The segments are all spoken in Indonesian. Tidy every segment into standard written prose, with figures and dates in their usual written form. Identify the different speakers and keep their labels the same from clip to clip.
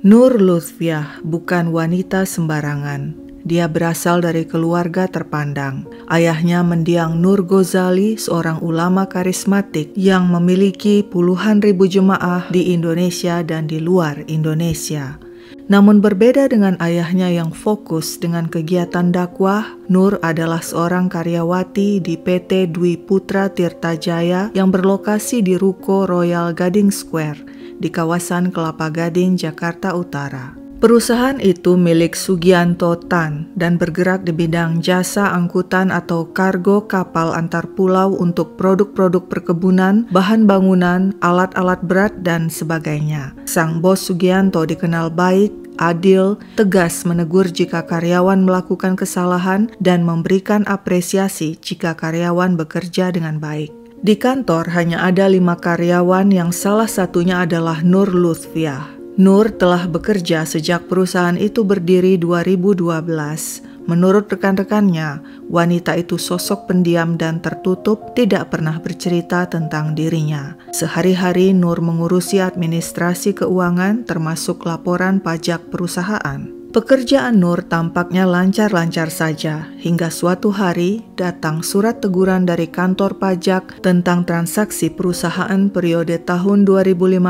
Speaker 1: Nur Lutfiah bukan wanita sembarangan. Dia berasal dari keluarga terpandang. Ayahnya mendiang Nur Ghazali, seorang ulama karismatik yang memiliki puluhan ribu jemaah di Indonesia dan di luar Indonesia. Namun berbeda dengan ayahnya yang fokus dengan kegiatan dakwah, Nur adalah seorang karyawati di PT Dwi Putra Tirta Jaya yang berlokasi di Ruko Royal Gading Square di kawasan Kelapa Gading, Jakarta Utara. Perusahaan itu milik Sugianto Tan dan bergerak di bidang jasa angkutan atau kargo kapal antar pulau untuk produk-produk perkebunan, bahan bangunan, alat-alat berat, dan sebagainya. Sang bos Sugianto dikenal baik, adil, tegas menegur jika karyawan melakukan kesalahan, dan memberikan apresiasi jika karyawan bekerja dengan baik. Di kantor hanya ada 5 karyawan yang salah satunya adalah Nur Lutfiah. Nur telah bekerja sejak perusahaan itu berdiri 2012. Menurut rekan-rekannya, wanita itu sosok pendiam dan tertutup, tidak pernah bercerita tentang dirinya. Sehari-hari Nur mengurusi administrasi keuangan termasuk laporan pajak perusahaan. Pekerjaan Nur tampaknya lancar-lancar saja, hingga suatu hari datang surat teguran dari kantor pajak tentang transaksi perusahaan periode tahun 2015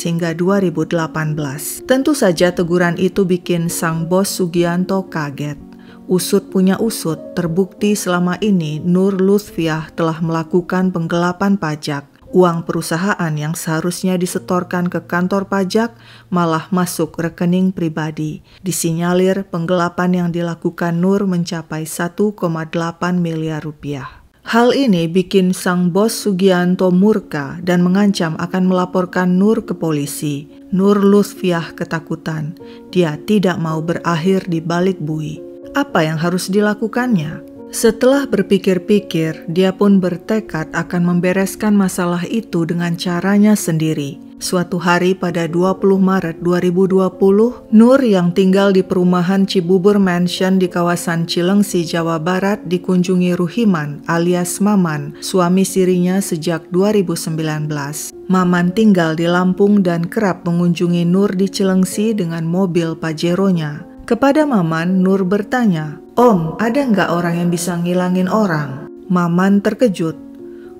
Speaker 1: hingga 2018. Tentu saja teguran itu bikin sang bos Sugianto kaget. Usut punya usut, terbukti selama ini Nur Lutfiah telah melakukan penggelapan pajak. Uang perusahaan yang seharusnya disetorkan ke kantor pajak malah masuk rekening pribadi. Disinyalir penggelapan yang dilakukan Nur mencapai 1,8 miliar rupiah. Hal ini bikin sang bos Sugianto murka dan mengancam akan melaporkan Nur ke polisi. Nur Lutfiah ketakutan. Dia tidak mau berakhir di balik bui. Apa yang harus dilakukannya? Setelah berpikir-pikir, dia pun bertekad akan membereskan masalah itu dengan caranya sendiri. Suatu hari pada 20 Maret 2020, Nur yang tinggal di perumahan Cibubur Mansion di kawasan Cilengsi, Jawa Barat dikunjungi Ruhiman alias Maman, suami sirinya sejak 2019. Maman tinggal di Lampung dan kerap mengunjungi Nur di Cilengsi dengan mobil Pajero-nya. Kepada Maman, Nur bertanya, "Om, ada nggak orang yang bisa ngilangin orang?" Maman terkejut.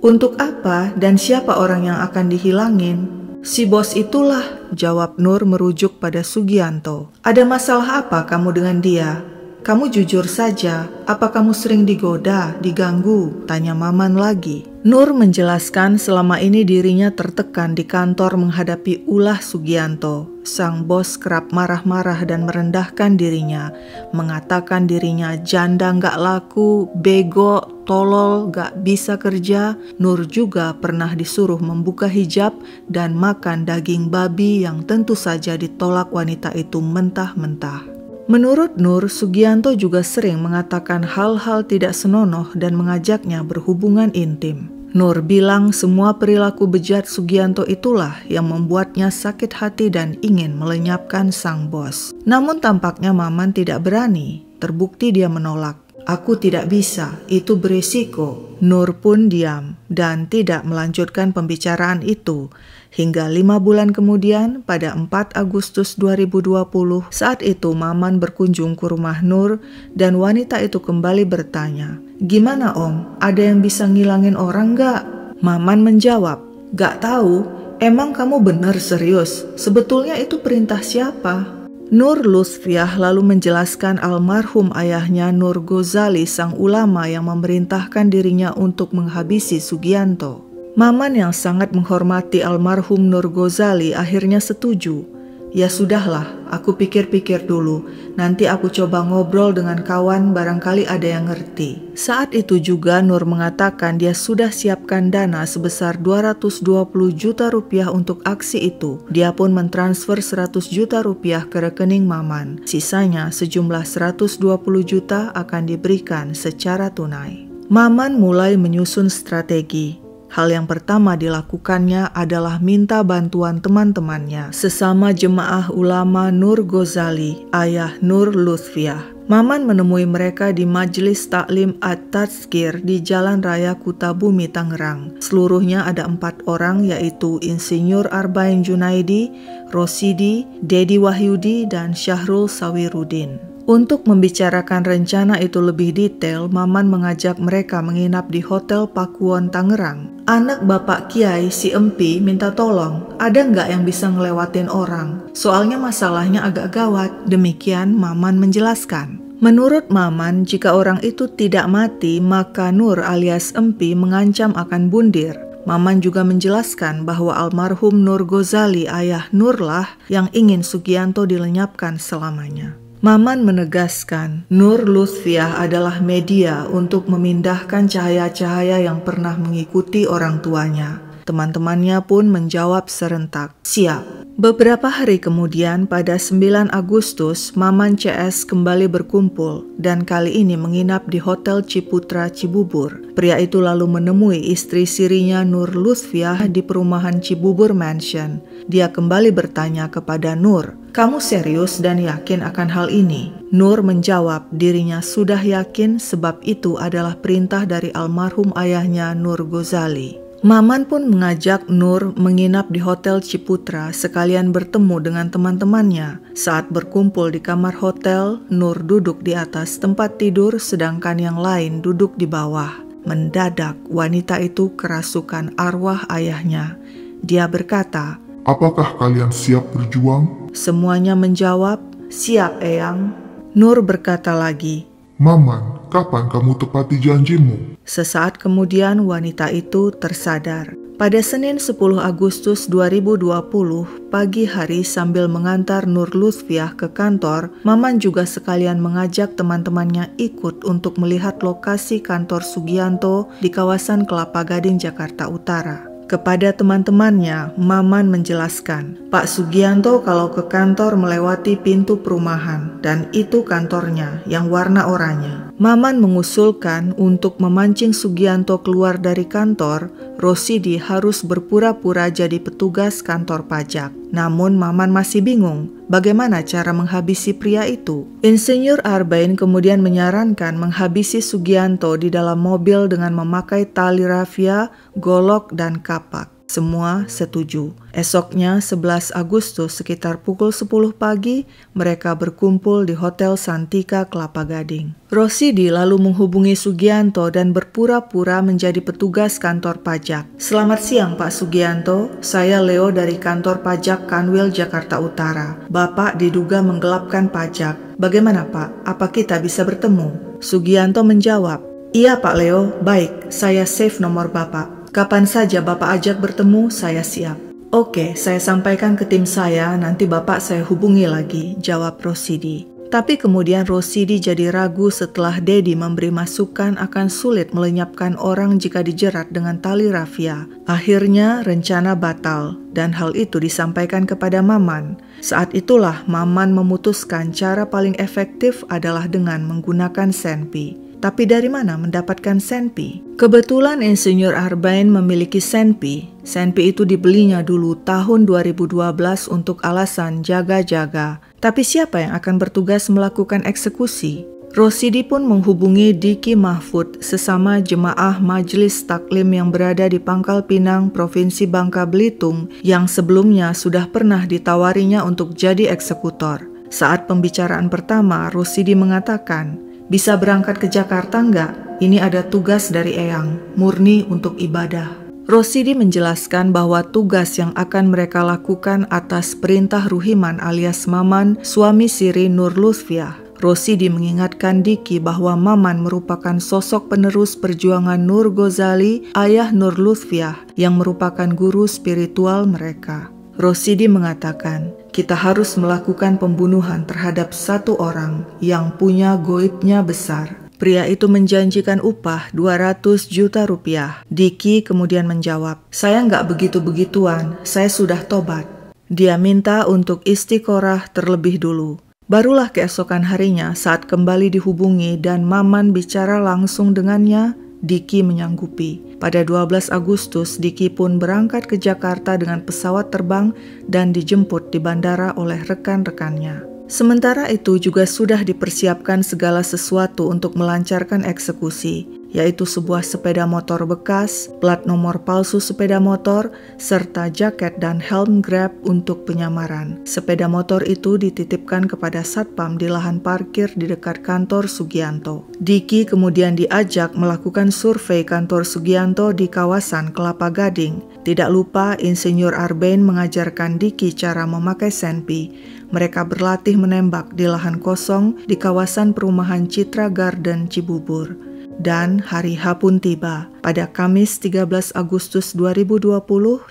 Speaker 1: "Untuk apa dan siapa orang yang akan dihilangin?" "Si bos itulah," jawab Nur merujuk pada Sugianto. "Ada masalah apa kamu dengan dia? Kamu jujur saja, apa kamu sering digoda, diganggu?" tanya Maman lagi. Nur menjelaskan selama ini dirinya tertekan di kantor menghadapi ulah Sugianto. Sang bos kerap marah-marah dan merendahkan dirinya, mengatakan dirinya janda nggak laku, bego, tolol, nggak bisa kerja. Nur juga pernah disuruh membuka hijab dan makan daging babi yang tentu saja ditolak wanita itu mentah-mentah. Menurut Nur, Sugianto juga sering mengatakan hal-hal tidak senonoh dan mengajaknya berhubungan intim. Nur bilang semua perilaku bejat Sugianto itulah yang membuatnya sakit hati dan ingin melenyapkan sang bos. Namun tampaknya Maman tidak berani, terbukti dia menolak. "Aku tidak bisa, itu berisiko." Nur pun diam dan tidak melanjutkan pembicaraan itu. Hingga 5 bulan kemudian, pada 4 Agustus 2020, saat itu Maman berkunjung ke rumah Nur dan wanita itu kembali bertanya, "Gimana Om, ada yang bisa ngilangin orang gak?" Maman menjawab, "Gak tahu, emang kamu benar serius? Sebetulnya itu perintah siapa?" Nur Lutfiah lalu menjelaskan almarhum ayahnya Nur Ghazali, sang ulama yang memerintahkan dirinya untuk menghabisi Sugianto. Maman yang sangat menghormati almarhum Nur Ghazali akhirnya setuju. "Ya sudahlah, aku pikir-pikir dulu. Nanti aku coba ngobrol dengan kawan, barangkali ada yang ngerti." Saat itu juga Nur mengatakan dia sudah siapkan dana sebesar 220 juta rupiah untuk aksi itu. Dia pun mentransfer 100 juta rupiah ke rekening Maman. Sisanya sejumlah 120 juta akan diberikan secara tunai. Maman mulai menyusun strategi. Hal yang pertama dilakukannya adalah minta bantuan teman-temannya, sesama jemaah ulama Nur Ghazali, ayah Nur Lutfiah. Maman menemui mereka di Majelis Taklim At-Tazkir di Jalan Raya Kutabumi, Tangerang. Seluruhnya ada 4 orang, yaitu Insinyur Arbain Junaidi, Rosidi, Dedi Wahyudi, dan Syahrul Sawirudin. Untuk membicarakan rencana itu lebih detail, Maman mengajak mereka menginap di Hotel Pakuwon Tangerang. Anak Bapak Kiai si Empi minta tolong, ada nggak yang bisa ngelewatin orang? Soalnya masalahnya agak gawat. Demikian Maman menjelaskan. Menurut Maman, jika orang itu tidak mati, maka Nur alias Empi mengancam akan bundir. Maman juga menjelaskan bahwa almarhum Nur Ghazali, ayah Nurlah yang ingin Sugianto dilenyapkan selamanya. Maman menegaskan, Nur Lutfiah adalah media untuk memindahkan cahaya-cahaya yang pernah mengikuti orang tuanya. Teman-temannya pun menjawab serentak, siap. Beberapa hari kemudian, pada 9 Agustus, Maman CS kembali berkumpul dan kali ini menginap di Hotel Ciputra Cibubur. Pria itu lalu menemui istri sirinya Nur Lutfiah di perumahan Cibubur Mansion. Dia kembali bertanya kepada Nur, "Kamu serius dan yakin akan hal ini?" Nur menjawab dirinya sudah yakin sebab itu adalah perintah dari almarhum ayahnya Nur Ghazali. Maman pun mengajak Nur menginap di Hotel Ciputra sekalian bertemu dengan teman-temannya. Saat berkumpul di kamar hotel, Nur duduk di atas tempat tidur sedangkan yang lain duduk di bawah. Mendadak wanita itu kerasukan arwah ayahnya. Dia berkata,
Speaker 2: "Apakah kalian siap berjuang?"
Speaker 1: Semuanya menjawab, "Siap, Eyang." Nur berkata lagi,
Speaker 2: "Maman, kapan kamu tepati janjimu?"
Speaker 1: Sesaat kemudian wanita itu tersadar. Pada Senin 10 Agustus 2020 pagi hari sambil mengantar Nur Lutfiah ke kantor, Maman juga sekalian mengajak teman-temannya ikut untuk melihat lokasi kantor Sugianto di kawasan Kelapa Gading, Jakarta Utara. Kepada teman-temannya, Maman menjelaskan, Pak Sugianto kalau ke kantor melewati pintu perumahan dan itu kantornya yang warna oranye. Maman mengusulkan untuk memancing Sugianto keluar dari kantor, Rosidi harus berpura-pura jadi petugas kantor pajak. Namun Maman masih bingung bagaimana cara menghabisi pria itu. Insinyur Arbain kemudian menyarankan menghabisi Sugianto di dalam mobil dengan memakai tali rafia, golok, dan kapak. Semua setuju. Esoknya 11 Agustus sekitar pukul 10 pagi mereka berkumpul di Hotel Santika Kelapa Gading. Rosidi lalu menghubungi Sugianto dan berpura-pura menjadi petugas kantor pajak. "Selamat siang Pak Sugianto, saya Leo dari kantor pajak Kanwil Jakarta Utara. Bapak diduga menggelapkan pajak. Bagaimana Pak? Apa kita bisa bertemu?" Sugianto menjawab, "Iya Pak Leo, baik, saya save nomor Bapak. Kapan saja Bapak ajak bertemu, saya siap." "Oke, saya sampaikan ke tim saya, nanti Bapak saya hubungi lagi," jawab Rosidi. Tapi kemudian Rosidi jadi ragu setelah Dedi memberi masukan akan sulit melenyapkan orang jika dijerat dengan tali rafia. Akhirnya rencana batal dan hal itu disampaikan kepada Maman. Saat itulah Maman memutuskan cara paling efektif adalah dengan menggunakan senpi. Tapi dari mana mendapatkan senpi? Kebetulan Insinyur Arbain memiliki senpi. Senpi itu dibelinya dulu tahun 2012 untuk alasan jaga-jaga. Tapi siapa yang akan bertugas melakukan eksekusi? Rosidi pun menghubungi Diki Mahfud, sesama jemaah Majelis Taklim yang berada di Pangkal Pinang, Provinsi Bangka Belitung, yang sebelumnya sudah pernah ditawarinya untuk jadi eksekutor. Saat pembicaraan pertama, Rosidi mengatakan, "Bisa berangkat ke Jakarta enggak? Ini ada tugas dari Eyang, murni untuk ibadah." Rosidi menjelaskan bahwa tugas yang akan mereka lakukan atas perintah Ruhiman alias Maman, suami siri Nur Lutfiah. Rosidi mengingatkan Diki bahwa Maman merupakan sosok penerus perjuangan Nur Ghazali, ayah Nur Lutfiah, yang merupakan guru spiritual mereka. Rosidi mengatakan, "Kita harus melakukan pembunuhan terhadap satu orang yang punya goibnya besar." Pria itu menjanjikan upah 200 juta rupiah. Diki kemudian menjawab, "Saya nggak begitu-begituan, saya sudah tobat." Dia minta untuk istiqorah terlebih dulu. Barulah keesokan harinya saat kembali dihubungi dan Maman bicara langsung dengannya, Diki menyanggupi. Pada 12 Agustus, Diki pun berangkat ke Jakarta dengan pesawat terbang dan dijemput di bandara oleh rekan-rekannya. Sementara itu juga sudah dipersiapkan segala sesuatu untuk melancarkan eksekusi, yaitu sebuah sepeda motor bekas, plat nomor palsu sepeda motor, serta jaket dan helm Grab untuk penyamaran. Sepeda motor itu dititipkan kepada satpam di lahan parkir di dekat kantor Sugianto. Diki kemudian diajak melakukan survei kantor Sugianto di kawasan Kelapa Gading. Tidak lupa Insinyur Arbain mengajarkan Diki cara memakai senpi. Mereka berlatih menembak di lahan kosong di kawasan perumahan Citra Garden Cibubur. Dan hari H pun tiba. Pada Kamis 13 Agustus 2020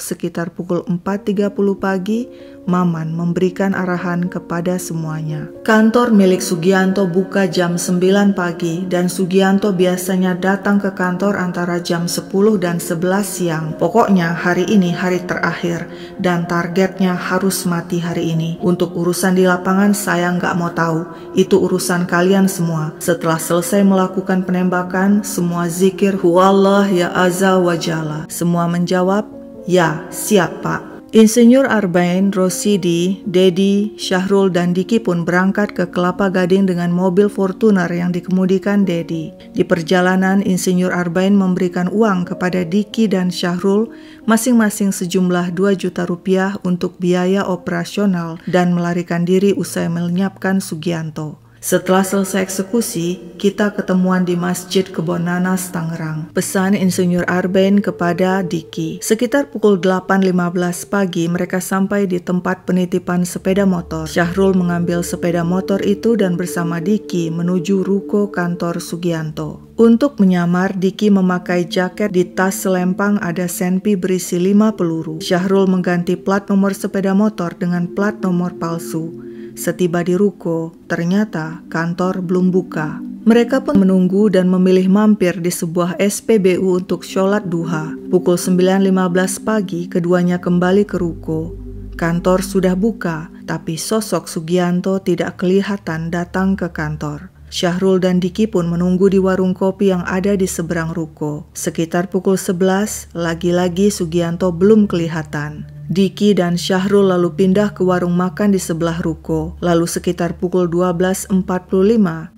Speaker 1: sekitar pukul 4.30 pagi, Maman memberikan arahan kepada semuanya. Kantor milik Sugianto buka jam 9 pagi dan Sugianto biasanya datang ke kantor antara jam 10 dan 11 siang. Pokoknya hari ini hari terakhir dan targetnya harus mati hari ini. Untuk urusan di lapangan saya nggak mau tahu, itu urusan kalian semua. Setelah selesai melakukan penembakan, semua zikir huwallah ya azza wa jalla. Semua menjawab, ya siap Pak. Insinyur Arbain, Rosidi, Dedi, Syahrul, dan Diki pun berangkat ke Kelapa Gading dengan mobil Fortuner yang dikemudikan Dedi. Di perjalanan, Insinyur Arbain memberikan uang kepada Diki dan Syahrul masing-masing sejumlah 2 juta rupiah untuk biaya operasional dan melarikan diri usai melenyapkan Sugianto. Setelah selesai eksekusi, kita ketemuan di Masjid Kebon Nanas, Tangerang. Pesan Insinyur Arbain kepada Diki. Sekitar pukul 8.15 pagi mereka sampai di tempat penitipan sepeda motor. Syahrul mengambil sepeda motor itu dan bersama Diki menuju ruko kantor Sugianto. Untuk menyamar, Diki memakai jaket, di tas selempang ada senpi berisi 5 peluru. Syahrul mengganti plat nomor sepeda motor dengan plat nomor palsu. Setiba di ruko, ternyata kantor belum buka. Mereka pun menunggu dan memilih mampir di sebuah SPBU untuk sholat duha. Pukul 9.15 pagi, keduanya kembali ke ruko. Kantor sudah buka, tapi sosok Sugianto tidak kelihatan datang ke kantor. Syahrul dan Diki pun menunggu di warung kopi yang ada di seberang ruko. Sekitar pukul 11, lagi-lagi Sugianto belum kelihatan. Diki dan Syahrul lalu pindah ke warung makan di sebelah ruko. Lalu sekitar pukul 12.45,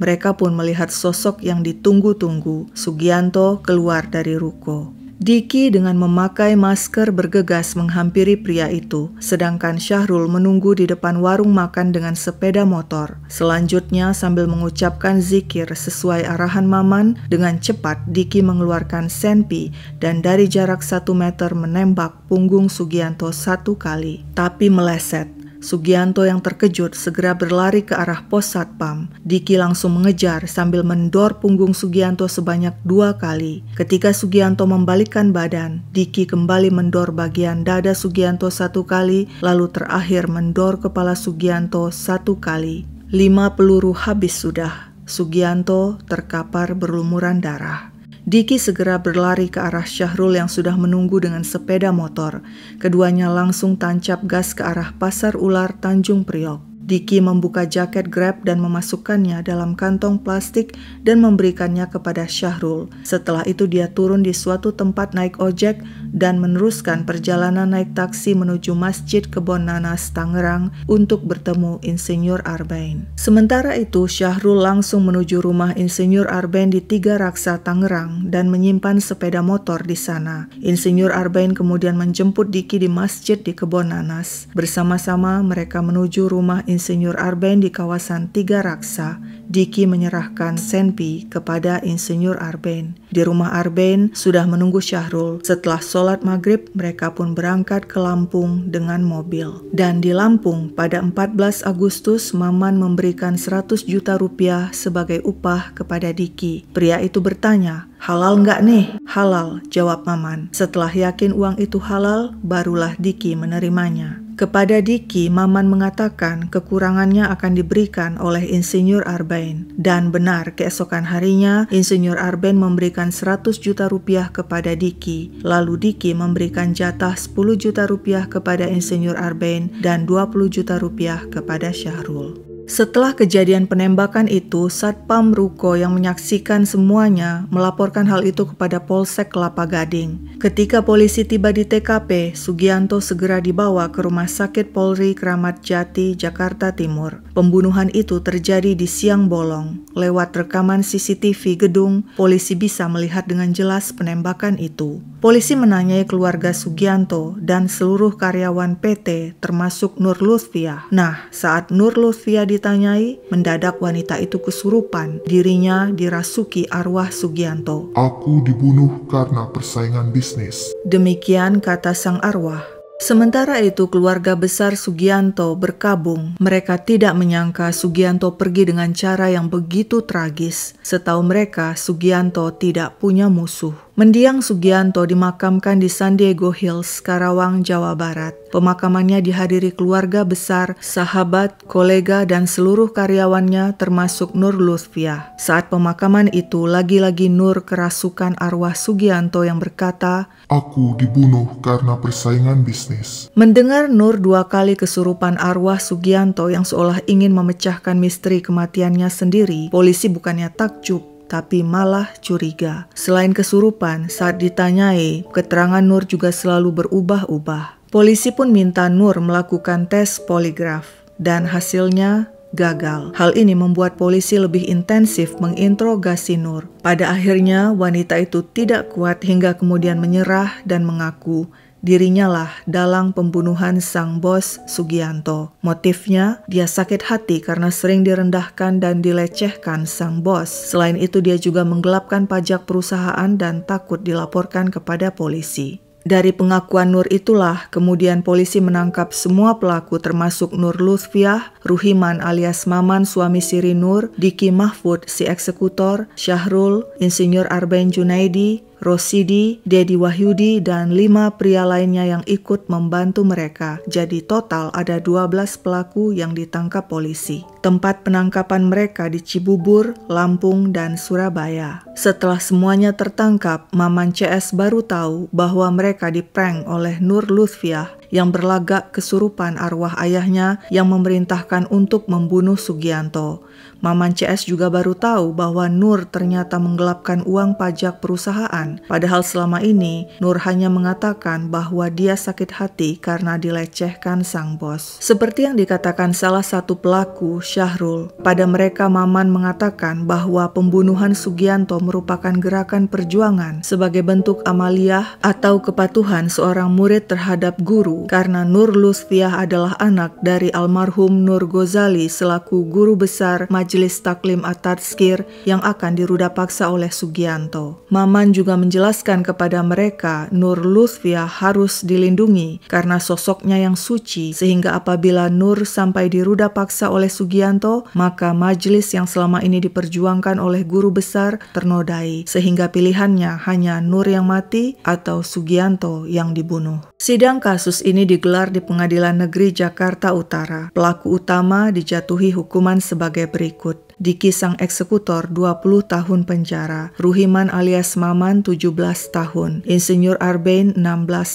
Speaker 1: mereka pun melihat sosok yang ditunggu-tunggu. Sugianto keluar dari ruko. Diki dengan memakai masker bergegas menghampiri pria itu, sedangkan Syahrul menunggu di depan warung makan dengan sepeda motor. Selanjutnya sambil mengucapkan zikir sesuai arahan Maman, dengan cepat Diki mengeluarkan senpi dan dari jarak 1 meter menembak punggung Sugianto 1 kali, tapi meleset. Sugianto yang terkejut segera berlari ke arah pos satpam. Diki langsung mengejar sambil mendor punggung Sugianto sebanyak 2 kali. Ketika Sugianto membalikkan badan, Diki kembali mendor bagian dada Sugianto 1 kali, lalu terakhir mendor kepala Sugianto 1 kali. 5 peluru habis sudah. Sugianto terkapar berlumuran darah. Diki segera berlari ke arah Syahrul yang sudah menunggu dengan sepeda motor. Keduanya langsung tancap gas ke arah Pasar Ular Tanjung Priok. Diki membuka jaket Grab dan memasukkannya dalam kantong plastik dan memberikannya kepada Syahrul. Setelah itu dia turun di suatu tempat naik ojek dan meneruskan perjalanan naik taksi menuju Masjid Kebon Nanas, Tangerang untuk bertemu Insinyur Arbain. Sementara itu Syahrul langsung menuju rumah Insinyur Arbain di Tiga Raksa, Tangerang dan menyimpan sepeda motor di sana. Insinyur Arbain kemudian menjemput Diki di masjid di Kebon Nanas. Bersama-sama mereka menuju rumah Insinyur Arbain di kawasan Tiga Raksa. Diki menyerahkan senpi kepada Insinyur Arbain. Di rumah Arbain sudah menunggu Syahrul. Setelah sholat maghrib, mereka pun berangkat ke Lampung dengan mobil. Dan di Lampung, pada 14 Agustus, Maman memberikan 100 juta rupiah sebagai upah kepada Diki. Pria itu bertanya, "Halal nggak nih?" "Halal," jawab Maman. Setelah yakin uang itu halal, barulah Diki menerimanya. Kepada Diki, Maman mengatakan kekurangannya akan diberikan oleh Insinyur Arbain. Dan benar, keesokan harinya, Insinyur Arbain memberikan 100 juta rupiah kepada Diki. Lalu Diki memberikan jatah 10 juta rupiah kepada Insinyur Arbain dan 20 juta rupiah kepada Syahrul. Setelah kejadian penembakan itu, Satpam Ruko yang menyaksikan semuanya melaporkan hal itu kepada Polsek Kelapa Gading. Ketika polisi tiba di TKP, Sugianto segera dibawa ke Rumah Sakit Polri Kramat Jati, Jakarta Timur. Pembunuhan itu terjadi di siang bolong. Lewat rekaman CCTV gedung, polisi bisa melihat dengan jelas penembakan itu. Polisi menanyai keluarga Sugianto dan seluruh karyawan PT termasuk Nur Lutfiah. Nah, saat Nur Lutfiah ditanyai, mendadak wanita itu kesurupan. Dirinya dirasuki arwah Sugianto.
Speaker 2: Aku dibunuh karena persaingan bisnis.
Speaker 1: Demikian kata sang arwah. Sementara itu keluarga besar Sugianto berkabung. Mereka tidak menyangka Sugianto pergi dengan cara yang begitu tragis. Setahu mereka, Sugianto tidak punya musuh. Mendiang Sugianto dimakamkan di San Diego Hills, Karawang, Jawa Barat. Pemakamannya dihadiri keluarga besar, sahabat, kolega, dan seluruh karyawannya termasuk Nur Lutfiah. Saat pemakaman itu, lagi-lagi Nur kerasukan arwah Sugianto yang berkata,
Speaker 2: Aku dibunuh karena persaingan bisnis.
Speaker 1: Mendengar Nur 2 kali kesurupan arwah Sugianto yang seolah ingin memecahkan misteri kematiannya sendiri, polisi bukannya takjub, tapi malah curiga. Selain kesurupan, saat ditanyai, keterangan Nur juga selalu berubah-ubah. Polisi pun minta Nur melakukan tes poligraf, dan hasilnya gagal. Hal ini membuat polisi lebih intensif menginterogasi Nur. Pada akhirnya, wanita itu tidak kuat hingga kemudian menyerah dan mengaku dirinya lah dalang pembunuhan sang bos Sugianto. Motifnya, dia sakit hati karena sering direndahkan dan dilecehkan sang bos. Selain itu, dia juga menggelapkan pajak perusahaan dan takut dilaporkan kepada polisi. Dari pengakuan Nur itulah, kemudian polisi menangkap semua pelaku termasuk Nur Lutfiah, Ruhiman alias Maman suami Siri Nur, Diki Mahfud si eksekutor, Syahrul, Insinyur Arben Junaidi, Rosidi, Dedi Wahyudi, dan 5 pria lainnya yang ikut membantu mereka. Jadi total ada 12 pelaku yang ditangkap polisi. Tempat penangkapan mereka di Cibubur, Lampung, dan Surabaya. Setelah semuanya tertangkap, Maman CS baru tahu bahwa mereka diprank oleh Nur Lutfiah yang berlagak kesurupan arwah ayahnya yang memerintahkan untuk membunuh Sugianto. Maman CS juga baru tahu bahwa Nur ternyata menggelapkan uang pajak perusahaan. Padahal selama ini Nur hanya mengatakan bahwa dia sakit hati karena dilecehkan sang bos. Seperti yang dikatakan salah satu pelaku, Syahrul, pada mereka Maman mengatakan bahwa pembunuhan Sugianto merupakan gerakan perjuangan sebagai bentuk amaliyah atau kepatuhan seorang murid terhadap guru, karena Nur Lutfiah adalah anak dari almarhum Nur Ghazali selaku guru besar Majelis Taklim At-Tadskir yang akan diruda paksa oleh Sugianto. Maman juga menjelaskan kepada mereka Nur Lutfiah harus dilindungi karena sosoknya yang suci, sehingga apabila Nur sampai diruda paksa oleh Sugianto, maka majelis yang selama ini diperjuangkan oleh guru besar ternodai, sehingga pilihannya hanya Nur yang mati atau Sugianto yang dibunuh. Sidang kasus ini digelar di Pengadilan Negeri Jakarta Utara. Pelaku utama dijatuhi hukuman sebagai berikut. Diki sang eksekutor 20 tahun penjara, Ruhiman alias Maman 17 tahun, Insinyur Arben 16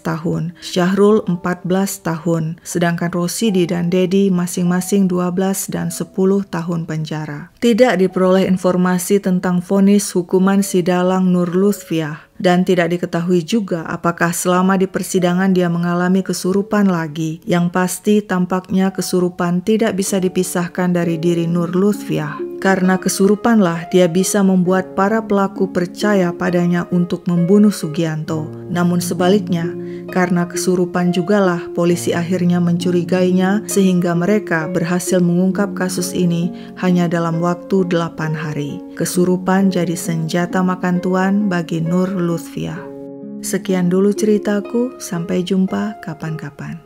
Speaker 1: tahun, Syahrul 14 tahun, sedangkan Rosidi dan Dedi masing-masing 12 dan 10 tahun penjara. Tidak diperoleh informasi tentang vonis hukuman si dalang Nur Lutfiah. Dan tidak diketahui juga apakah selama di persidangan dia mengalami kesurupan lagi. Yang pasti tampaknya kesurupan tidak bisa dipisahkan dari diri Nur Lutfiah. Karena kesurupanlah dia bisa membuat para pelaku percaya padanya untuk membunuh Sugianto. Namun sebaliknya, karena kesurupan jugalah polisi akhirnya mencurigainya sehingga mereka berhasil mengungkap kasus ini hanya dalam waktu 8 hari. Kesurupan jadi senjata makan tuan bagi Nur Lutfiah. Sekian dulu ceritaku, sampai jumpa kapan-kapan.